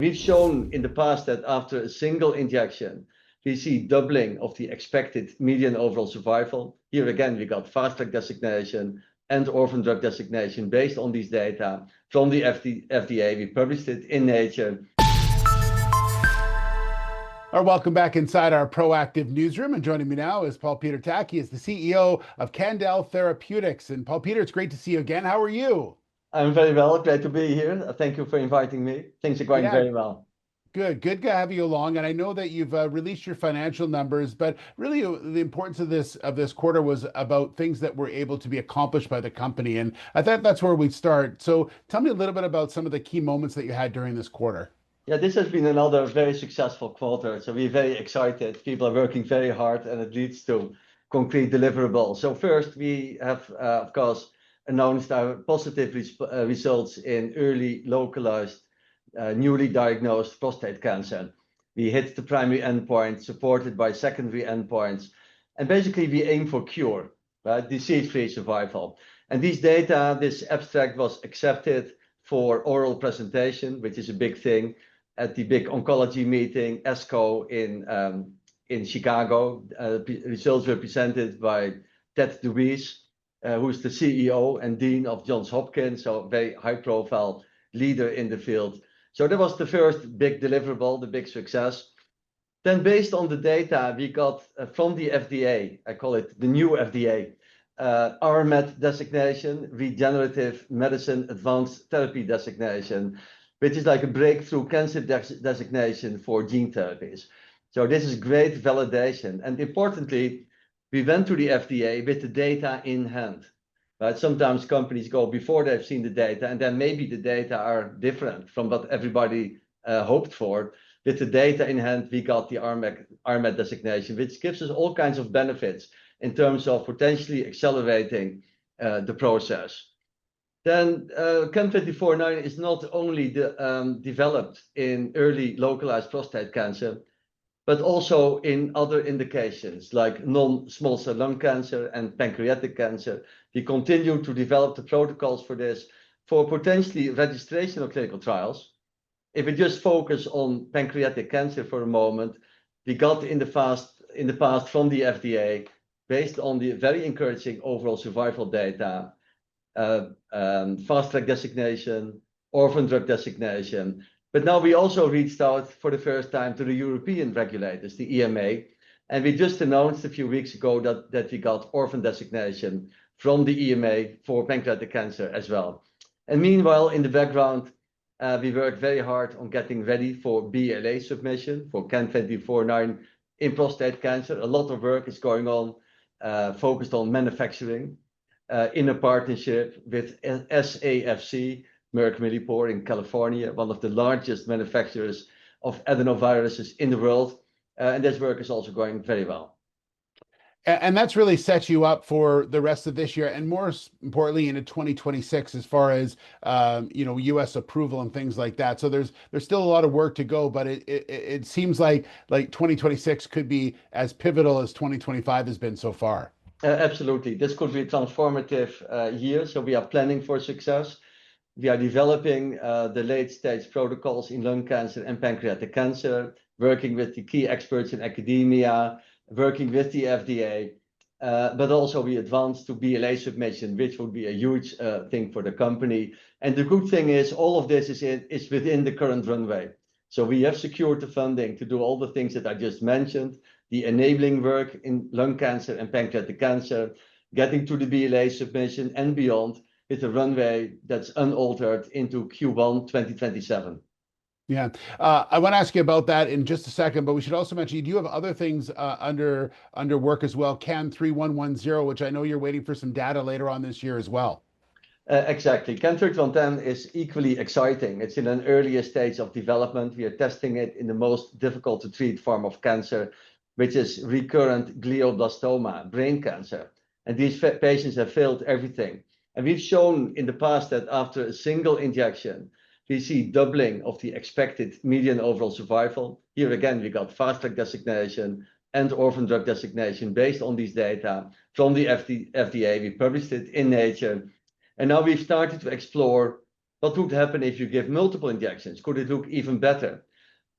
We've shown in the past that after a single injection, we see doubling of the expected median overall survival. Here again, we got fast track designation and orphan drug designation based on these data from the FDA. We published it in Nature. Welcome back inside our proactive newsroom, and joining me now is Paul Peter Tak. He is the CEO of Candel Therapeutics. And Paul Peter, it's great to see you again. How are you? I'm very well, glad to be here. Thank you for inviting me. Things are going very well. Good to have you along. And I know that you've released your financial numbers, but really the importance of this quarter was about things that were able to be accomplished by the company. And I thought that's where we'd start. So tell me a little bit about some of the key moments that you had during this quarter. Yeah, this has been another very successful quarter. So we're very excited. People are working very hard and it leads to concrete deliverables. So first, we have, of course, announced our positive results in early localized, newly diagnosed prostate cancer. We hit the primary endpoint supported by secondary endpoints. And basically, we aim for cure, right? Disease-free survival. And these data, this abstract was accepted for oral presentation, which is a big thing, at the big oncology meeting, ASCO in Chicago. Results were presented by Ted DeWeese, who's the CEO and Dean of Johns Hopkins, so a very high-profile leader in the field. So that was the first big deliverable, the big success. Then based on the data we got from the FDA, I call it the new FDA, RMAT designation, Regenerative Medicine Advanced Therapy designation, which is like a breakthrough cancer designation for gene therapies. So this is great validation. And importantly, we went to the FDA with the data in hand. Right? Sometimes companies go before they've seen the data, and then maybe the data are different from what everybody hoped for. With the data in hand, we got the RMAT designation, which gives us all kinds of benefits in terms of potentially accelerating the process. Then CAN-2409 is not only developed in early localized prostate cancer, but also in other indications like non-small cell lung cancer and pancreatic cancer. We continue to develop the protocols for this for potentially registrational clinical trials. If we just focus on pancreatic cancer for a moment, we got in the past from the FDA, based on the very encouraging overall survival data, fast track designation, orphan drug designation. But now we also reached out for the first time to the European regulators, the EMA. And we just announced a few weeks ago that we got orphan designation from the EMA for pancreatic cancer as well. And meanwhile, in the background, we worked very hard on getting ready for BLA submission for CAN-2409 in prostate cancer. A lot of work is going on, focused on manufacturing in a partnership with SAFC, Merck Millipore in California, one of the largest manufacturers of adenoviruses in the world. And this work is also going very well. And that's really set you up for the rest of this year, and more importantly into 2026 as far as U.S. approval and things like that. So there's still a lot of work to go, but it seems like 2026 could be as pivotal as 2025 has been so far. Absolutely. This could be a transformative year. So we are planning for success. We are developing the late-stage protocols in lung cancer and pancreatic cancer, working with the key experts in academia, working with the FDA, but also we advanced to BLA submission, which would be a huge thing for the company. And the good thing is all of this is within the current runway. So we have secured the funding to do all the things that I just mentioned, the enabling work in lung cancer and pancreatic cancer, getting to the BLA submission and beyond with a runway that's unaltered into Q1 2027. Yeah, I want to ask you about that in just a second, but we should also mention you do have other things under work as well, CAN-3110, which I know you're waiting for some data later on this year as well. Exactly. CAN-3110 is equally exciting. It's in an earlier stage of development. We are testing it in the most difficult to treat form of cancer, which is recurrent glioblastoma, brain cancer. And these patients have failed everything. And we've shown in the past that after a single injection, we see doubling of the expected median overall survival. Here again, we got fast track designation and orphan drug designation based on these data from the FDA. We published it in Nature. And now we've started to explore what would happen if you give multiple injections? Could it look even better?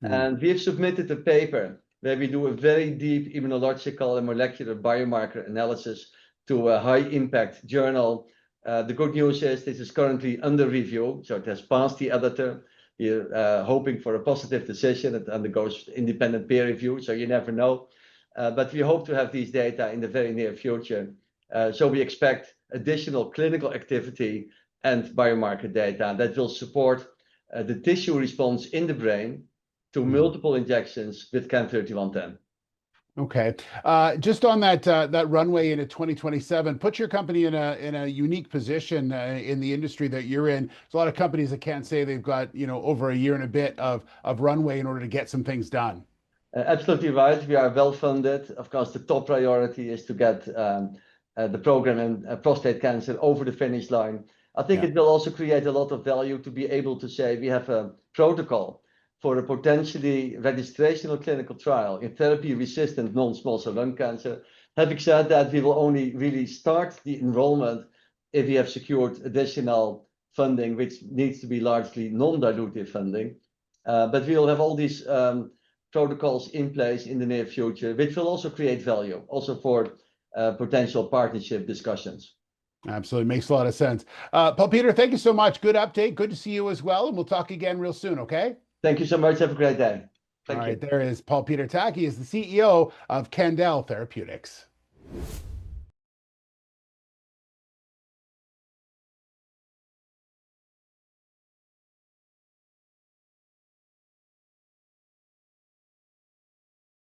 And we have submitted a paper where we do a very deep immunological and molecular biomarker analysis to a high impact journal. The good news is this is currently under review, so it has passed the editor. We're hoping for a positive decision. It undergoes independent peer review, so you never know. But we hope to have these data in the very near future. So we expect additional clinical activity and biomarker data that will support the tissue response in the brain to multiple injections with CAN-2409. Okay. Just on that runway into 2027, put your company in a unique position in the industry that you're in. There's a lot of companies that can't say they've got over a year and a bit of runway in order to get some things done. Absolutely right. We are well funded. Of course, the top priority is to get the program in prostate cancer over the finish line. I think it will also create a lot of value to be able to say we have a protocol for a potentially registrational clinical trial in therapy-resistant non-small cell lung cancer. Having said that, we will only really start the enrollment if we have secured additional funding, which needs to be largely non-dilutive funding. But we will have all these protocols in place in the near future, which will also create value, also for potential partnership discussions. Absolutely. Makes a lot of sense. Paul Peter, thank you so much. Good update. Good to see you as well. And we'll talk again real soon, okay? Thank you so much. Have a great day. Thank you. All right, there is Paul Peter Taki, is the CEO of Candel Therapeutics.